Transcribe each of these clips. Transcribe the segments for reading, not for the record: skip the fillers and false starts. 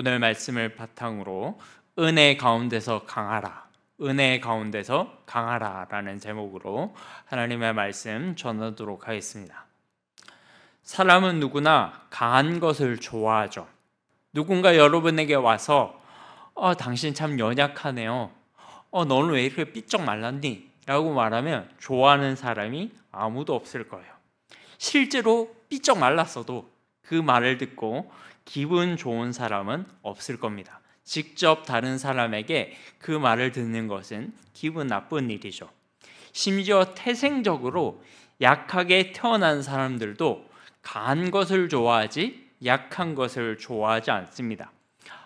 오늘 말씀을 바탕으로 은혜 가운데서 강하라, 은혜 가운데서 강하라 라는 제목으로 하나님의 말씀 전하도록 하겠습니다. 사람은 누구나 강한 것을 좋아하죠. 누군가 여러분에게 와서 당신 참 연약하네요, 너는 왜 이렇게 삐쩍 말랐니? 라고 말하면 좋아하는 사람이 아무도 없을 거예요. 실제로 삐쩍 말랐어도 그 말을 듣고 기분 좋은 사람은 없을 겁니다. 직접 다른 사람에게 그 말을 듣는 것은 기분 나쁜 일이죠. 심지어 태생적으로 약하게 태어난 사람들도 강한 것을 좋아하지 약한 것을 좋아하지 않습니다.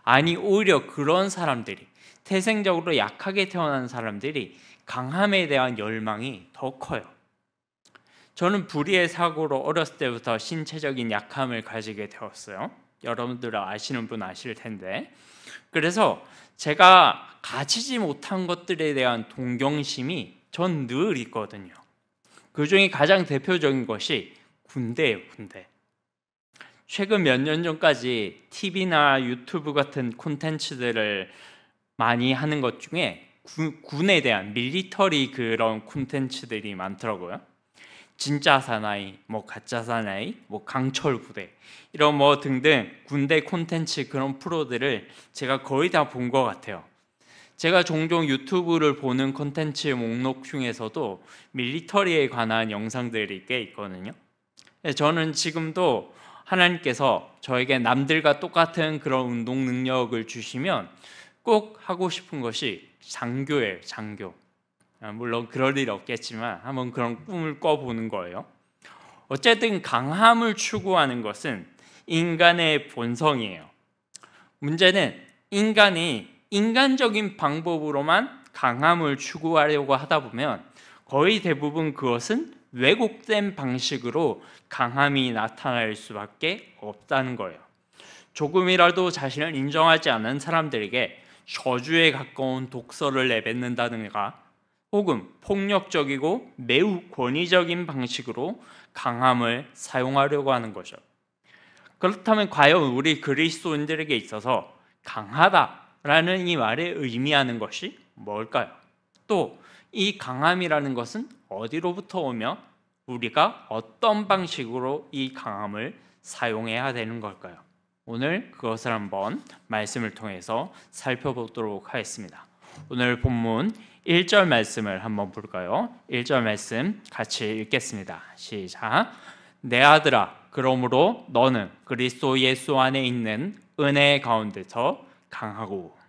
아니, 오히려 그런 사람들이, 태생적으로 약하게 태어난 사람들이 강함에 대한 열망이 더 커요. 저는 불의의 사고로 어렸을 때부터 신체적인 약함을 가지게 되었어요. 여러분들 아시는 분 아실 텐데, 그래서 제가 가지지 못한 것들에 대한 동경심이 전 늘 있거든요. 그 중에 가장 대표적인 것이 군대예요, 군대. 최근 몇 년 전까지 TV나 유튜브 같은 콘텐츠들을 많이 하는 것 중에 군에 대한 밀리터리 그런 콘텐츠들이 많더라고요. 진짜 사나이, 가짜 사나이, 강철 부대, 이런 등등 군대 콘텐츠 그런 프로들을 제가 거의 다 본 것 같아요. 제가 종종 유튜브를 보는 콘텐츠 목록 중에서도 밀리터리에 관한 영상들이 꽤 있거든요. 저는 지금도 하나님께서 저에게 남들과 똑같은 그런 운동 능력을 주시면 꼭 하고 싶은 것이 장교예요, 장교. 물론 그럴 일 없겠지만 한번 그런 꿈을 꿔보는 거예요. 어쨌든 강함을 추구하는 것은 인간의 본성이에요. 문제는 인간이 인간적인 방법으로만 강함을 추구하려고 하다 보면 거의 대부분 그것은 왜곡된 방식으로 강함이 나타날 수밖에 없다는 거예요. 조금이라도 자신을 인정하지 않는 사람들에게 저주에 가까운 독서를 내뱉는다든가 혹은 폭력적이고 매우 권위적인 방식으로 강함을 사용하려고 하는 거죠. 그렇다면 과연 우리 그리스도인들에게 있어서 강하다라는 이 말에 의미하는 것이 뭘까요? 또 이 강함이라는 것은 어디로부터 오며 우리가 어떤 방식으로 이 강함을 사용해야 되는 걸까요? 오늘 그것을 한번 말씀을 통해서 살펴보도록 하겠습니다. 오늘 본문 1절 말씀을 한번 볼까요? 1절 말씀 같이 읽겠습니다. 시작. 내 아들아, 그러므로 너는 그리스도 예수 안에 있는 은혜 가운데서 강하고.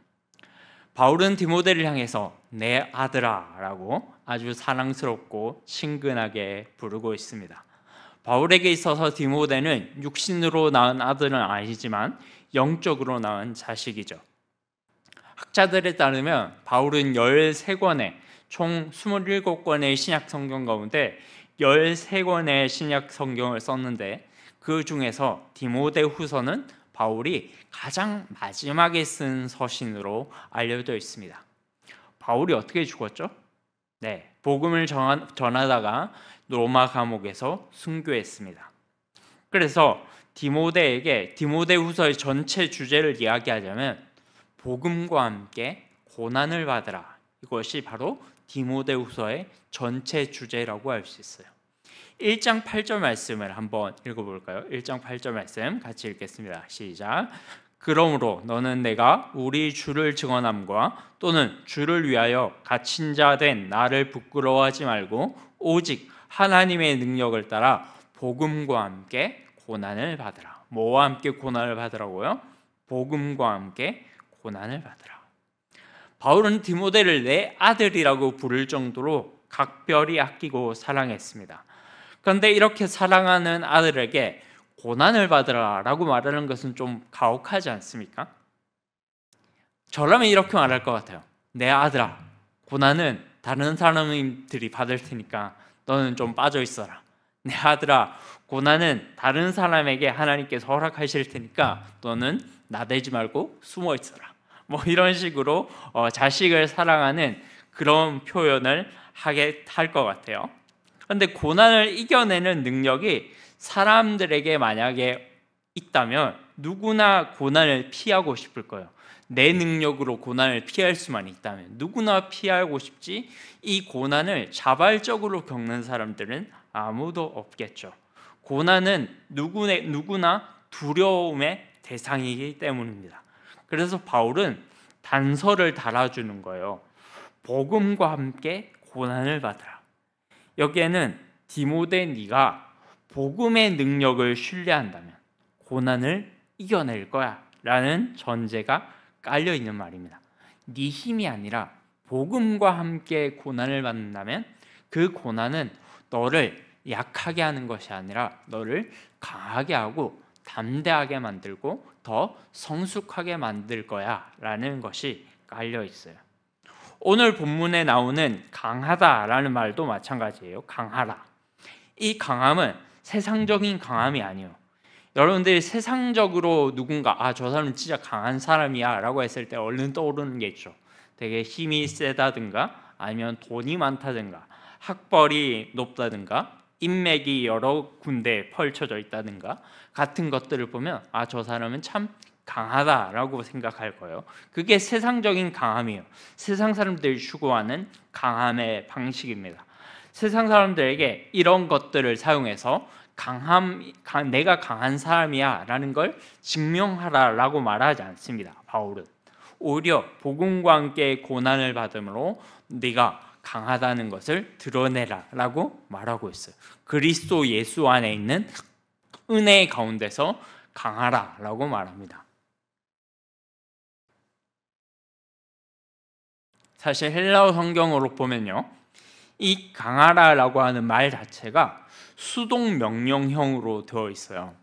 바울은 디모데를 향해서 내 아들아 라고 아주 사랑스럽고 친근하게 부르고 있습니다. 바울에게 있어서 디모데는 육신으로 낳은 아들은 아니지만 영적으로 낳은 자식이죠. 학자들에 따르면 바울은 13권의 총 27권의 신약 성경 가운데 13권의 신약 성경을 썼는데 그 중에서 디모데 후서는 바울이 가장 마지막에 쓴 서신으로 알려져 있습니다. 바울이 어떻게 죽었죠? 복음을 전하다가 로마 감옥에서 순교했습니다. 그래서 디모데에게 디모데 후서의 전체 주제를 이야기하자면 복음과 함께 고난을 받으라, 이것이 바로 디모데 후서의 전체 주제라고 할 수 있어요. 1장 8절 말씀을 한번 읽어볼까요? 1장 8절 말씀 같이 읽겠습니다. 시작. 그러므로 너는 내가 우리 주를 증언함과 또는 주를 위하여 갇힌 자 된 나를 부끄러워하지 말고 오직 하나님의 능력을 따라 복음과 함께 고난을 받으라. 뭐와 함께 고난을 받으라고요? 복음과 함께 고난을 받으라. 바울은 디모데를 내 아들이라고 부를 정도로 각별히 아끼고 사랑했습니다. 그런데 이렇게 사랑하는 아들에게 고난을 받으라라고 말하는 것은 좀 가혹하지 않습니까? 저라면 이렇게 말할 것 같아요. 내 아들아, 고난은 다른 사람들이 받을 테니까 너는 좀 빠져 있어라. 내 아들아, 고난은 다른 사람에게 하나님께서 허락하실 테니까 너는 나대지 말고 숨어 있어라. 이런 식으로 자식을 사랑하는 그런 표현을 하게 할 것 같아요. 그런데 고난을 이겨내는 능력이 사람들에게 만약에 있다면 누구나 고난을 피하고 싶을 거예요. 내 능력으로 고난을 피할 수만 있다면 누구나 피하고 싶지, 이 고난을 자발적으로 겪는 사람들은 아무도 없겠죠. 고난은 누구나 두려움의 대상이기 때문입니다. 그래서 바울은 단서를 달아주는 거예요. 복음과 함께 고난을 받으라. 여기에는 디모데, 네가 복음의 능력을 신뢰한다면 고난을 이겨낼 거야 라는 전제가 깔려 있는 말입니다. 네 힘이 아니라 복음과 함께 고난을 받는다면 그 고난은 너를 약하게 하는 것이 아니라 너를 강하게 하고 담대하게 만들고 더 성숙하게 만들 거야 라는 것이 깔려 있어요. 오늘 본문에 나오는 강하다라는 말도 마찬가지예요. 강하라. 이 강함은 세상적인 강함이 아니에요. 여러분들이 세상적으로 누군가 저 사람은 진짜 강한 사람이야 라고 했을 때 얼른 떠오르는 게 있죠. 되게 힘이 세다든가 아니면 돈이 많다든가 학벌이 높다든가 인맥이 여러 군데 펼쳐져 있다든가 같은 것들을 보면 저 사람은 참 강하다라고 생각할 거예요. 그게 세상적인 강함이에요. 세상 사람들이 추구하는 강함의 방식입니다. 세상 사람들에게 이런 것들을 사용해서 내가 강한 사람이야 라는 걸 증명하라라고 말하지 않습니다. 바울은 오히려 복음과 함께 고난을 받음으로 네가 강하다는 것을 드러내라 라고 말하고 있어요. 그리스도 예수 안에 있는 은혜 가운데서 강하라 라고 말합니다. 사실 헬라어 성경으로 보면요, 이 강하라라고 하는 말 자체가 수동 명령형으로 되어 있어요.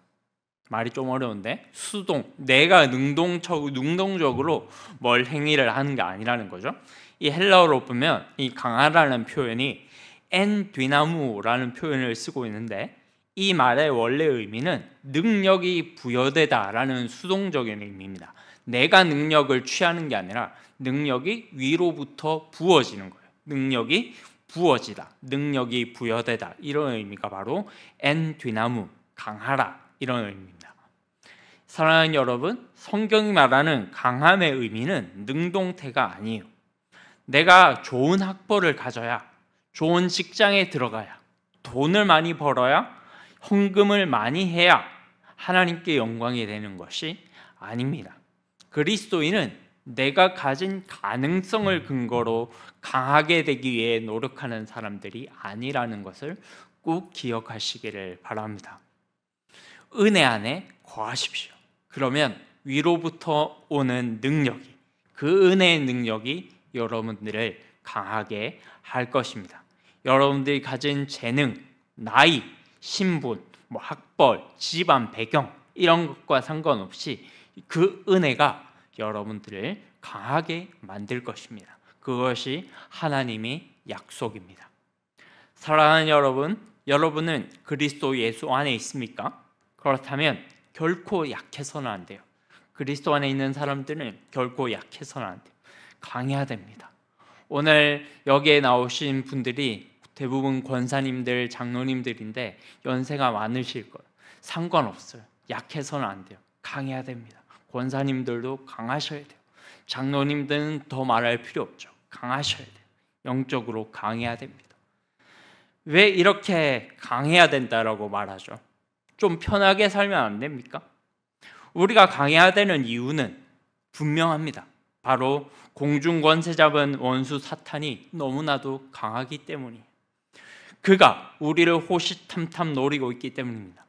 말이 좀 어려운데, 수동, 내가 능동적으로 뭘 행위를 하는 게 아니라는 거죠. 이 헬라어로 보면 이 강하라는 표현이 엔 뒤나무라는 표현을 쓰고 있는데, 이 말의 원래 의미는 능력이 부여되다라는 수동적인 의미입니다. 내가 능력을 취하는 게 아니라 능력이 위로부터 부어지는 거예요. 능력이 부어지다, 능력이 부여되다, 이런 의미가 바로 엔 뒤나무, 강하라, 이런 의미입니다. 사랑하는 여러분, 성경이 말하는 강함의 의미는 능동태가 아니에요. 내가 좋은 학벌을 가져야, 좋은 직장에 들어가야, 돈을 많이 벌어야, 헌금을 많이 해야 하나님께 영광이 되는 것이 아닙니다. 그리스도인은 내가 가진 가능성을 근거로 강하게 되기 위해 노력하는 사람들이 아니라는 것을 꼭 기억하시기를 바랍니다. 은혜 안에 거하십시오. 그러면 위로부터 오는 능력이, 그 은혜의 능력이 여러분들을 강하게 할 것입니다. 여러분들이 가진 재능, 나이, 신분, 학벌, 집안, 배경 이런 것과 상관없이 그 은혜가 여러분들을 강하게 만들 것입니다. 그것이 하나님의 약속입니다. 사랑하는 여러분, 여러분은 그리스도 예수 안에 있습니까? 그렇다면 결코 약해서는 안 돼요. 그리스도 안에 있는 사람들은 결코 약해서는 안 돼요. 강해야 됩니다. 오늘 여기에 나오신 분들이 대부분 권사님들, 장로님들인데 연세가 많으실 거예요. 상관없어요. 약해서는 안 돼요. 강해야 됩니다. 권사님들도 강하셔야 돼요. 장로님들은 더 말할 필요 없죠. 강하셔야 돼요. 영적으로 강해야 됩니다. 왜 이렇게 강해야 된다라고 말하죠? 좀 편하게 살면 안 됩니까? 우리가 강해야 되는 이유는 분명합니다. 바로 공중 권세 잡은 원수 사탄이 너무나도 강하기 때문이에요. 그가 우리를 호시탐탐 노리고 있기 때문입니다.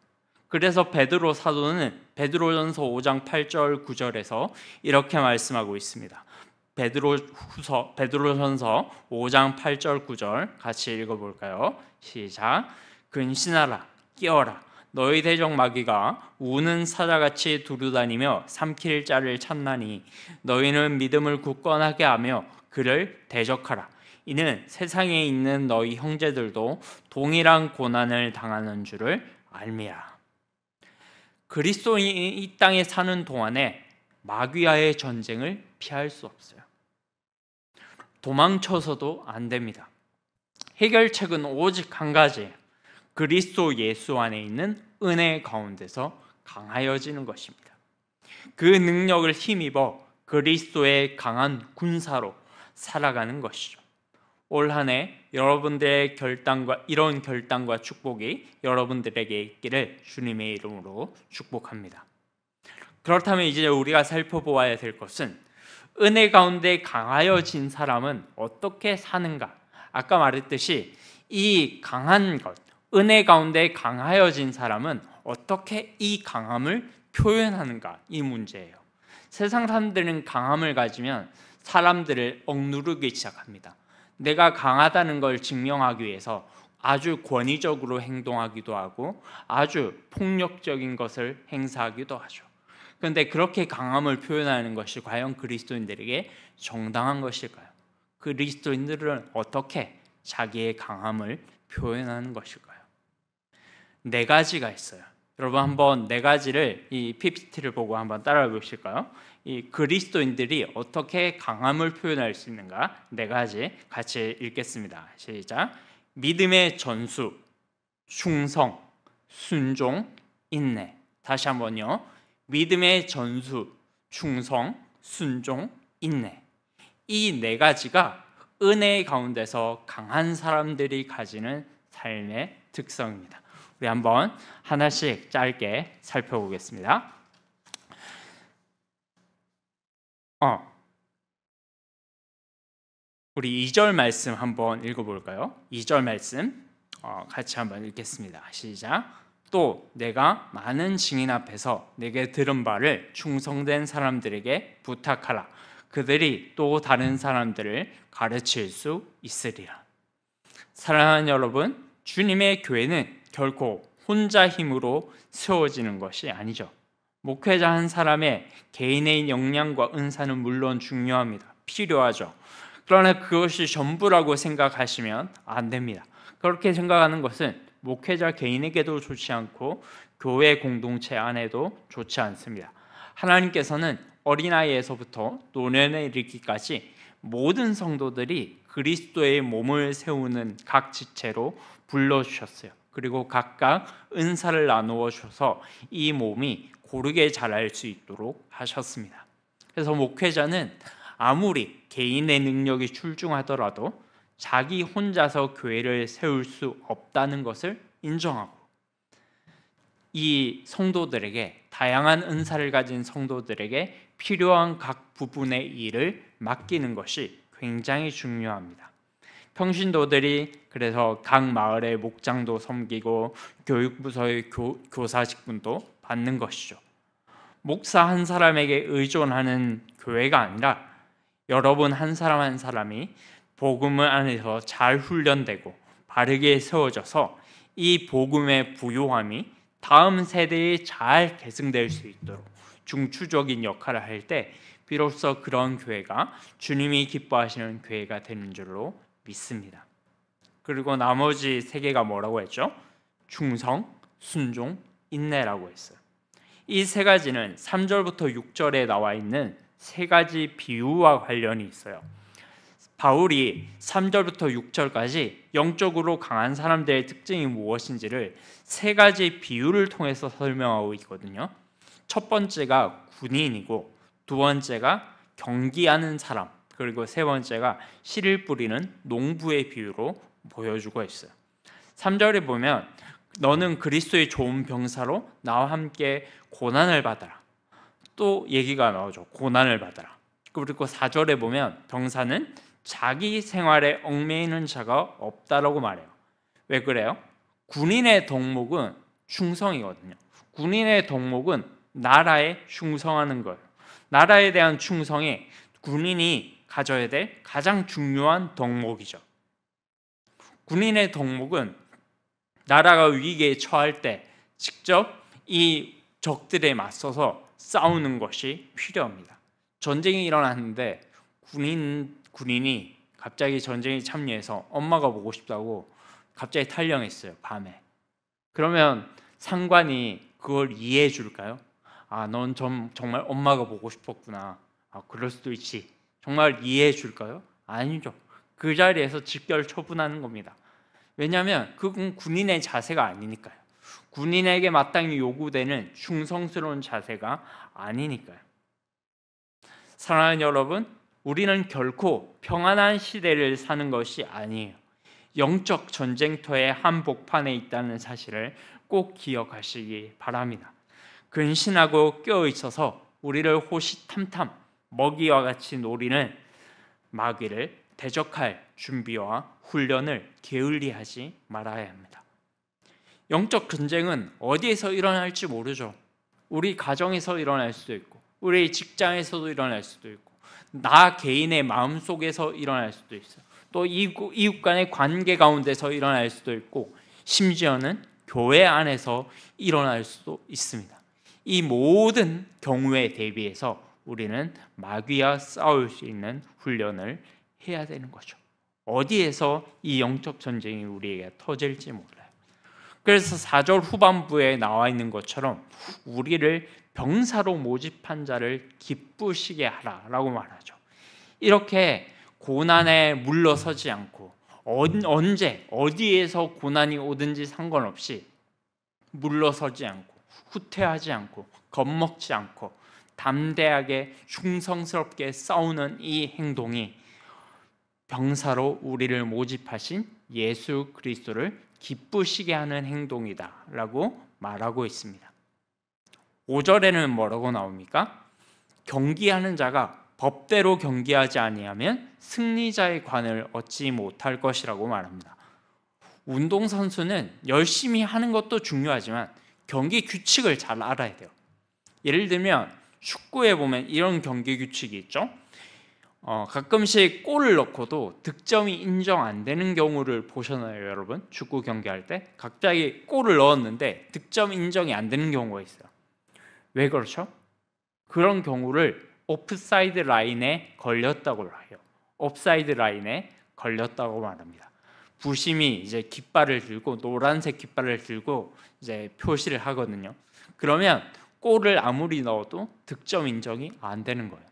그래서 베드로 사도는 베드로전서 5장 8절 9절에서 이렇게 말씀하고 있습니다. 베드로전서 5장 8절 9절 같이 읽어볼까요? 시작. 근신하라, 깨어라. 너희 대적 마귀가 우는 사자같이 두루다니며 삼킬 자를 찾나니 너희는 믿음을 굳건하게 하며 그를 대적하라. 이는 세상에 있는 너희 형제들도 동일한 고난을 당하는 줄을 알미라. 그리스도인이 이 땅에 사는 동안에 마귀와의 전쟁을 피할 수 없어요. 도망쳐서도 안 됩니다. 해결책은 오직 한 가지예요. 그리스도 예수 안에 있는 은혜 가운데서 강하여지는 것입니다. 그 능력을 힘입어 그리스도의 강한 군사로 살아가는 것이죠. 올 한 해 여러분들의 이런 결단과 축복이 여러분들에게 있기를 주님의 이름으로 축복합니다. 그렇다면 이제 우리가 살펴보아야 될 것은 은혜 가운데 강하여진 사람은 어떻게 사는가? 아까 말했듯이 이 강한 것, 은혜 가운데 강하여진 사람은 어떻게 이 강함을 표현하는가? 이 문제예요. 세상 사람들은 강함을 가지면 사람들을 억누르기 시작합니다. 내가 강하다는 걸 증명하기 위해서 아주 권위적으로 행동하기도 하고 아주 폭력적인 것을 행사하기도 하죠. 그런데 그렇게 강함을 표현하는 것이 과연 그리스도인들에게 정당한 것일까요? 그리스도인들은 어떻게 자기의 강함을 표현하는 것일까요? 네 가지가 있어요. 여러분 한번 네 가지를 이 PPT를 보고 한번 따라해 보실까요? 이 그리스도인들이 어떻게 강함을 표현할 수 있는가? 네 가지 같이 읽겠습니다. 시작. 믿음의 전수, 충성, 순종, 인내. 다시 한번요. 믿음의 전수, 충성, 순종, 인내. 이 네 가지가 은혜 가운데서 강한 사람들이 가지는 삶의 특성입니다. 우리 한번 하나씩 짧게 살펴보겠습니다. 우리 2절 말씀 한번 읽어볼까요? 2절 말씀 같이 한번 읽겠습니다. 시작. 또 내가 많은 증인 앞에서 내게 들은 바를 충성된 사람들에게 부탁하라. 그들이 또 다른 사람들을 가르칠 수 있으리라. 사랑하는 여러분, 주님의 교회는 결코 혼자 힘으로 세워지는 것이 아니죠. 목회자 한 사람의 개인의 역량과 은사는 물론 중요합니다. 필요하죠. 그러나 그것이 전부라고 생각하시면 안 됩니다. 그렇게 생각하는 것은 목회자 개인에게도 좋지 않고 교회 공동체 안에도 좋지 않습니다. 하나님께서는 어린아이에서부터 노년에 이르기까지 모든 성도들이 그리스도의 몸을 세우는 각 지체로 불러주셨어요. 그리고 각각 은사를 나누어 주셔서 이 몸이 고르게 자랄 수 있도록 하셨습니다. 그래서 목회자는 아무리 개인의 능력이 출중하더라도 자기 혼자서 교회를 세울 수 없다는 것을 인정하고 이 성도들에게 다양한 은사를 가진 성도들에게 필요한 각 부분의 일을 맡기는 것이 굉장히 중요합니다. 평신도들이 그래서 각 마을의 목장도 섬기고 교육부서의 교사 직분도 받는 것이죠. 목사 한 사람에게 의존하는 교회가 아니라 여러분 한 사람 한 사람이 복음 안에서 잘 훈련되고 바르게 세워져서 이 복음의 부요함이 다음 세대에 잘 계승될 수 있도록 중추적인 역할을 할 때 비로소 그런 교회가 주님이 기뻐하시는 교회가 되는 줄로 믿습니다. 그리고 나머지 세 개가 뭐라고 했죠? 충성, 순종, 인내라고 했어요. 이 세 가지는 3절부터 6절에 나와 있는 세 가지 비유와 관련이 있어요. 바울이 3절부터 6절까지 영적으로 강한 사람들의 특징이 무엇인지를 세 가지 비유를 통해서 설명하고 있거든요. 첫 번째가 군인이고, 두 번째가 경기하는 사람, 그리고 세 번째가 씨를 뿌리는 농부의 비유로 보여주고 있어요. 3절에 보면 너는 그리스도의 좋은 병사로 나와 함께 고난을 받아라. 또 얘기가 나오죠. 고난을 받아라. 그리고 4절에 보면 병사는 자기 생활에 얽매이는 자가 없다라고 말해요. 왜 그래요? 군인의 덕목은 충성이거든요. 군인의 덕목은 나라에 충성하는 거예요. 나라에 대한 충성이 군인이 가져야 될 가장 중요한 덕목이죠. 군인의 덕목은 나라가 위기에 처할 때 직접 이 적들에 맞서서 싸우는 것이 필요합니다. 전쟁이 일어났는데 군인이 갑자기 전쟁에 참여해서 엄마가 보고 싶다고 갑자기 탈영했어요. 밤에. 그러면 상관이 그걸 이해해 줄까요? 아, 넌 정말 엄마가 보고 싶었구나. 아, 그럴 수도 있지. 정말 이해해 줄까요? 아니죠. 그 자리에서 직결 처분하는 겁니다. 왜냐하면 그건 군인의 자세가 아니니까요. 군인에게 마땅히 요구되는 충성스러운 자세가 아니니까요. 사랑하는 여러분, 우리는 결코 평안한 시대를 사는 것이 아니에요. 영적 전쟁터의 한복판에 있다는 사실을 꼭 기억하시기 바랍니다. 근신하고 껴있어서 우리를 호시탐탐 먹이와 같이 노리는 마귀를 대적할 준비와 훈련을 게을리하지 말아야 합니다. 영적 전쟁은 어디에서 일어날지 모르죠. 우리 가정에서 일어날 수도 있고, 우리 직장에서도 일어날 수도 있고, 나 개인의 마음속에서 일어날 수도 있어요. 또 이웃 간의 관계 가운데서 일어날 수도 있고, 심지어는 교회 안에서 일어날 수도 있습니다. 이 모든 경우에 대비해서 우리는 마귀와 싸울 수 있는 훈련을 해야 되는 거죠. 어디에서 이 영적 전쟁이 우리에게 터질지 몰라요. 그래서 4절 후반부에 나와 있는 것처럼 우리를 병사로 모집한 자를 기쁘시게 하라라고 말하죠. 이렇게 고난에 물러서지 않고 언제 어디에서 고난이 오든지 상관없이 물러서지 않고 후퇴하지 않고 겁먹지 않고 담대하게 충성스럽게 싸우는 이 행동이 병사로 우리를 모집하신 예수 그리스도를 기쁘시게 하는 행동이다라고 말하고 있습니다. 5절에는 뭐라고 나옵니까? 경기하는 자가 법대로 경기하지 아니하면 승리자의 관을 얻지 못할 것이라고 말합니다. 운동선수는 열심히 하는 것도 중요하지만 경기 규칙을 잘 알아야 돼요. 예를 들면 축구에 보면 이런 경기 규칙이 있죠. 가끔씩 골을 넣고도 득점이 인정 안 되는 경우를 보셨나요, 여러분? 축구 경기할 때 갑자기 골을 넣었는데 득점 인정이 안 되는 경우가 있어요. 왜 그렇죠? 그런 경우를 오프사이드 라인에 걸렸다고 해요. 옵사이드 라인에 걸렸다고 말합니다. 부심이 이제 깃발을 들고 노란색 깃발을 들고 이제 표시를 하거든요. 그러면 골을 아무리 넣어도 득점 인정이 안 되는 거예요.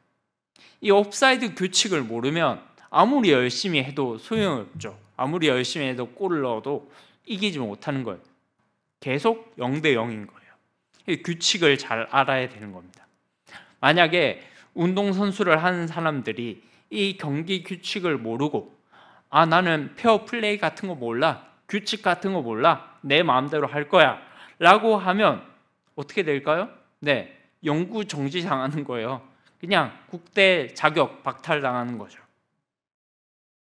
이 옵사이드 규칙을 모르면 아무리 열심히 해도 소용없죠. 아무리 열심히 해도 골을 넣어도 이기지 못하는 거예요. 계속 0대 0인 거예요. 이 규칙을 잘 알아야 되는 겁니다. 만약에 운동선수를 하는 사람들이 이 경기 규칙을 모르고 나는 페어 플레이 같은 거 몰라, 규칙 같은 거 몰라, 내 마음대로 할 거야 라고 하면 어떻게 될까요? 네, 영구 정지당하는 거예요. 그냥 국대 자격 박탈당하는 거죠.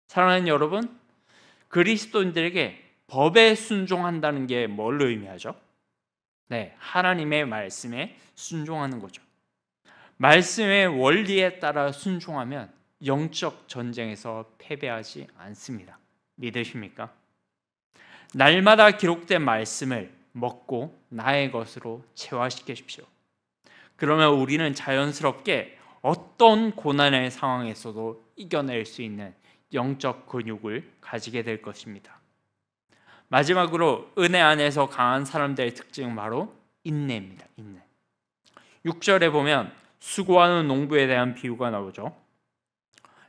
사랑하는 여러분, 그리스도인들에게 법에 순종한다는 게 뭘 의미하죠? 네, 하나님의 말씀에 순종하는 거죠. 말씀의 원리에 따라 순종하면 영적 전쟁에서 패배하지 않습니다. 믿으십니까? 날마다 기록된 말씀을 먹고 나의 것으로 체화시키십시오. 그러면 우리는 자연스럽게 어떤 고난의 상황에서도 이겨낼 수 있는 영적 근육을 가지게 될 것입니다. 마지막으로 은혜 안에서 강한 사람들의 특징은 바로 인내입니다. 인내. 6절에 보면 수고하는 농부에 대한 비유가 나오죠.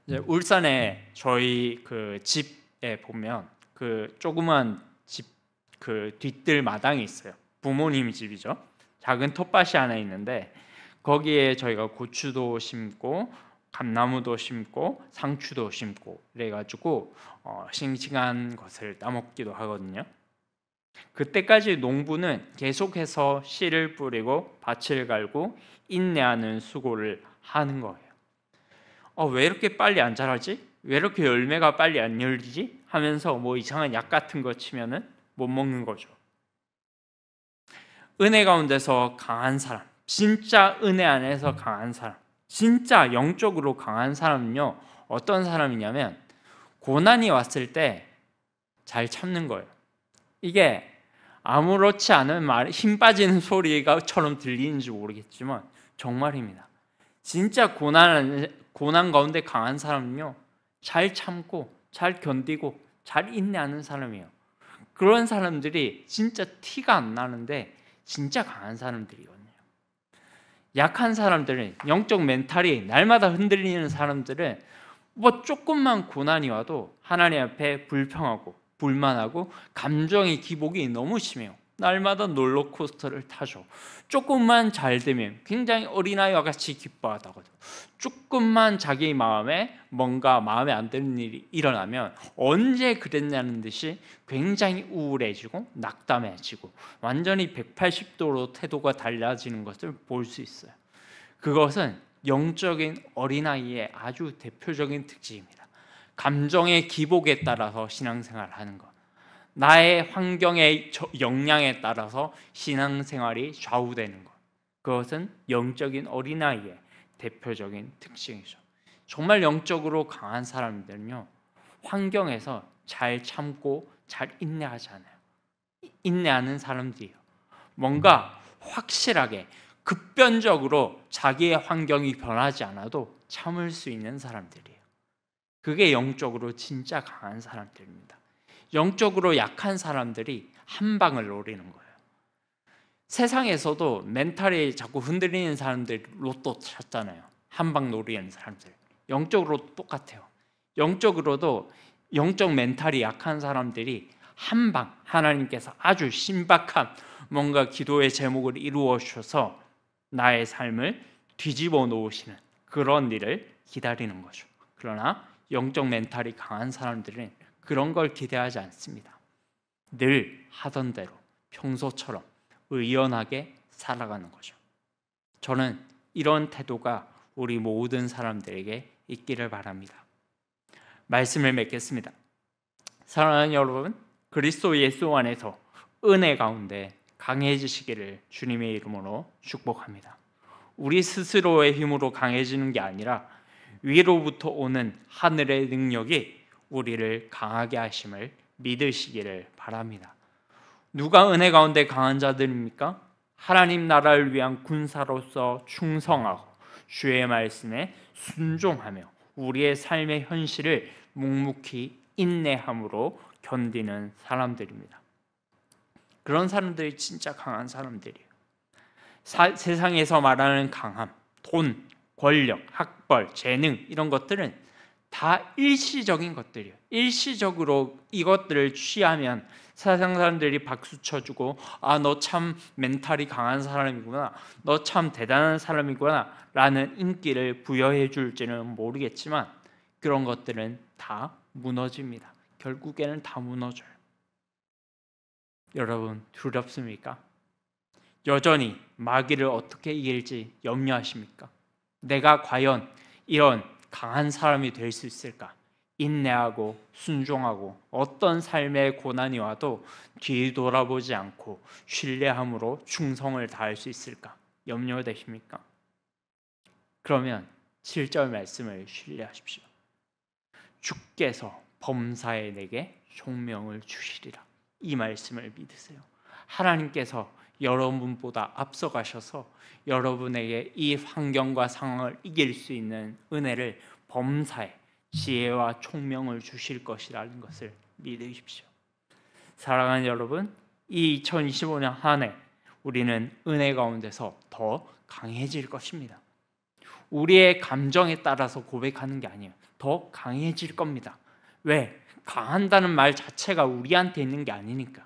이제 울산에 저희 그 집에 보면 그 조그만 집 그 뒷뜰 마당이 있어요. 부모님 집이죠. 작은 텃밭이 하나 있는데 거기에 저희가 고추도 심고 감나무도 심고 상추도 심고 그래가지고 싱싱한 것을 따먹기도 하거든요. 그때까지 농부는 계속해서 씨를 뿌리고 밭을 갈고 인내하는 수고를 하는 거예요. 왜 이렇게 빨리 안 자라지? 왜 이렇게 열매가 빨리 안 열리지? 하면서 뭐 이상한 약 같은 거 치면은 못 먹는 거죠. 은혜 가운데서 강한 사람, 진짜 은혜 안에서 강한 사람, 진짜 영적으로 강한 사람은요, 어떤 사람이냐면 고난이 왔을 때 잘 참는 거예요. 이게 아무렇지 않은 말, 힘 빠지는 소리가처럼 들리는지 모르겠지만 정말입니다. 진짜 고난 가운데 강한 사람은요, 잘 참고 잘 견디고 잘 인내하는 사람이에요. 그런 사람들이 진짜 티가 안 나는데 진짜 강한 사람들이거든요. 약한 사람들은, 영적 멘탈이 날마다 흔들리는 사람들은 뭐 조금만 고난이 와도 하나님 앞에 불평하고 불만하고 감정의 기복이 너무 심해요. 날마다 롤러코스터를 타죠. 조금만 잘 되면 굉장히 어린아이와 같이 기뻐하다거든요. 조금만 자기 마음에 뭔가 마음에 안 드는 일이 일어나면 언제 그랬냐는 듯이 굉장히 우울해지고 낙담해지고 완전히 180도로 태도가 달라지는 것을 볼 수 있어요. 그것은 영적인 어린아이의 아주 대표적인 특징입니다. 감정의 기복에 따라서 신앙생활을 하는 것, 나의 환경의 영향에 따라서 신앙생활이 좌우되는 것, 그것은 영적인 어린아이의 대표적인 특징이죠. 정말 영적으로 강한 사람들은요, 환경에서 잘 참고 잘 인내하잖아요. 인내하는 사람들이요, 뭔가 확실하게 급변적으로 자기의 환경이 변하지 않아도 참을 수 있는 사람들이에요. 그게 영적으로 진짜 강한 사람들입니다. 영적으로 약한 사람들이 한 방을 노리는 거예요. 세상에서도 멘탈이 자꾸 흔들리는 사람들 로또 찾잖아요. 한 방 노리는 사람들. 영적으로 똑같아요. 영적으로도 영적 멘탈이 약한 사람들이 한 방, 하나님께서 아주 신박한 뭔가 기도의 제목을 이루어 주셔서 나의 삶을 뒤집어 놓으시는 그런 일을 기다리는 거죠. 그러나 영적 멘탈이 강한 사람들은 그런 걸 기대하지 않습니다. 늘 하던 대로 평소처럼 의연하게 살아가는 거죠. 저는 이런 태도가 우리 모든 사람들에게 있기를 바랍니다. 말씀을 맺겠습니다. 사랑하는 여러분, 그리스도 예수 안에서 은혜 가운데 강해지시기를 주님의 이름으로 축복합니다. 우리 스스로의 힘으로 강해지는 게 아니라 위로부터 오는 하늘의 능력이 우리를 강하게 하심을 믿으시기를 바랍니다. 누가 은혜 가운데 강한 자들입니까? 하나님 나라를 위한 군사로서 충성하고 주의 말씀에 순종하며 우리의 삶의 현실을 묵묵히 인내함으로 견디는 사람들입니다. 그런 사람들이 진짜 강한 사람들이에요. 세상에서 말하는 강함, 돈, 권력, 학벌, 재능 이런 것들은 다 일시적인 것들이에요. 일시적으로 이것들을 취하면 세상 사람들이 박수 쳐주고 너 참 멘탈이 강한 사람이구나, 너 참 대단한 사람이구나 라는 인기를 부여해 줄지는 모르겠지만 그런 것들은 다 무너집니다. 결국에는 다 무너져요. 여러분 두렵습니까? 여전히 마귀를 어떻게 이길지 염려하십니까? 내가 과연 이런 강한 사람이 될 수 있을까? 인내하고 순종하고 어떤 삶의 고난이 와도 뒤 돌아보지 않고 신뢰함으로 충성을 다할 수 있을까? 염려되십니까? 그러면 7절 말씀을 신뢰하십시오. 주께서 범사에 내게 총명을 주시리라. 이 말씀을 믿으세요. 하나님께서 여러분보다 앞서가셔서 여러분에게 이 환경과 상황을 이길 수 있는 은혜를 범사에 지혜와 총명을 주실 것이라는 것을 믿으십시오. 사랑하는 여러분, 이 2025년 한 해 우리는 은혜 가운데서 더 강해질 것입니다. 우리의 감정에 따라서 고백하는 게 아니에요. 더 강해질 겁니다. 왜? 강한다는 말 자체가 우리한테 있는 게 아니니까.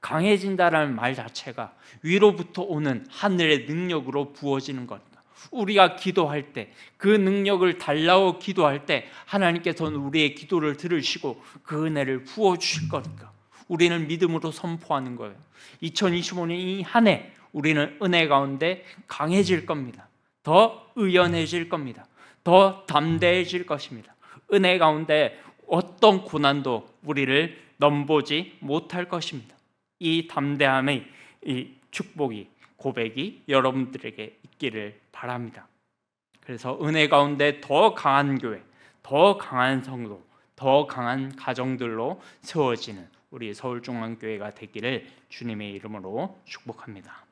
강해진다라는 말 자체가 위로부터 오는 하늘의 능력으로 부어지는 거니까. 우리가 기도할 때 그 능력을 달라고 기도할 때 하나님께서는 우리의 기도를 들으시고 그 은혜를 부어주실 거니까 우리는 믿음으로 선포하는 거예요. 2025년 이 한 해 우리는 은혜 가운데 강해질 겁니다. 더 의연해질 겁니다. 더 담대해질 것입니다. 은혜 가운데 어떤 고난도 우리를 넘보지 못할 것입니다. 이 담대함의 이 축복이 고백이 여러분들에게 있기를 바랍니다. 그래서 은혜 가운데 더 강한 교회, 더 강한 성도, 더 강한 가정들로 세워지는 우리 서울중앙교회가 되기를 주님의 이름으로 축복합니다.